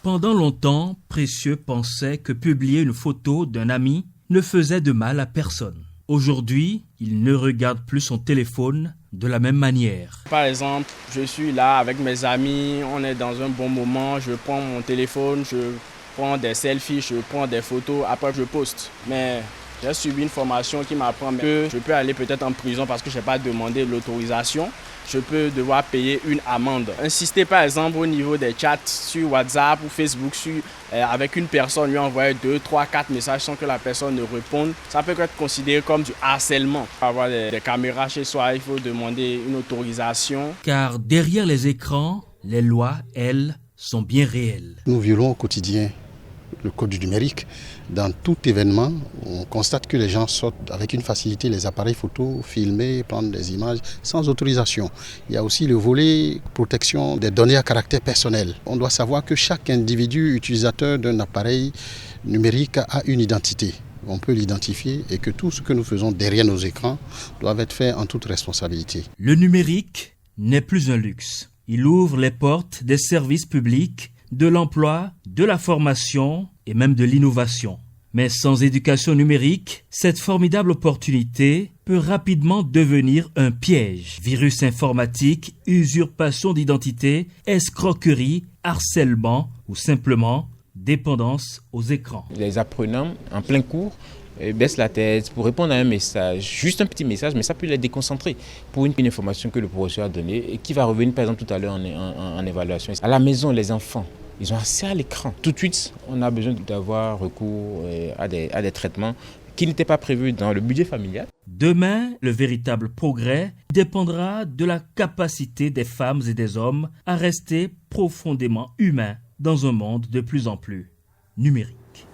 Pendant longtemps, Précieux pensait que publier une photo d'un ami ne faisait de mal à personne. Aujourd'hui, il ne regarde plus son téléphone de la même manière. Par exemple, je suis là avec mes amis, on est dans un bon moment, je prends mon téléphone, je prends des selfies, je prends des photos, après je poste. Mais j'ai suivi une formation qui m'apprend que je peux aller peut-être en prison parce que je n'ai pas demandé l'autorisation. Je peux devoir payer une amende. Insister par exemple au niveau des chats sur WhatsApp ou Facebook avec une personne, lui envoyer 2, 3, 4 messages sans que la personne ne réponde. Ça peut être considéré comme du harcèlement. Pour avoir des caméras chez soi, il faut demander une autorisation. Car derrière les écrans, les lois, elles, sont bien réelles. Nous violons au quotidien le code du numérique. Dans tout événement, on constate que les gens sortent avec une facilité les appareils photo, filmer, prendre des images sans autorisation. Il y a aussi le volet protection des données à caractère personnel. On doit savoir que chaque individu utilisateur d'un appareil numérique a une identité. On peut l'identifier et que tout ce que nous faisons derrière nos écrans doit être fait en toute responsabilité. Le numérique n'est plus un luxe. Il ouvre les portes des services publics, de l'emploi, de la formation et même de l'innovation. Mais sans éducation numérique, cette formidable opportunité peut rapidement devenir un piège. Virus informatique, usurpation d'identité, escroquerie, harcèlement ou simplement dépendance aux écrans. Les apprenants, en plein cours, baissent la tête pour répondre à un message, juste un petit message, mais ça peut les déconcentrer pour une information que le professeur a donnée et qui va revenir par exemple tout à l'heure en évaluation. À la maison, les enfants, ils ont accès à l'écran. Tout de suite, on a besoin d'avoir recours à des traitements qui n'étaient pas prévus dans le budget familial. Demain, le véritable progrès dépendra de la capacité des femmes et des hommes à rester profondément humains dans un monde de plus en plus numérique.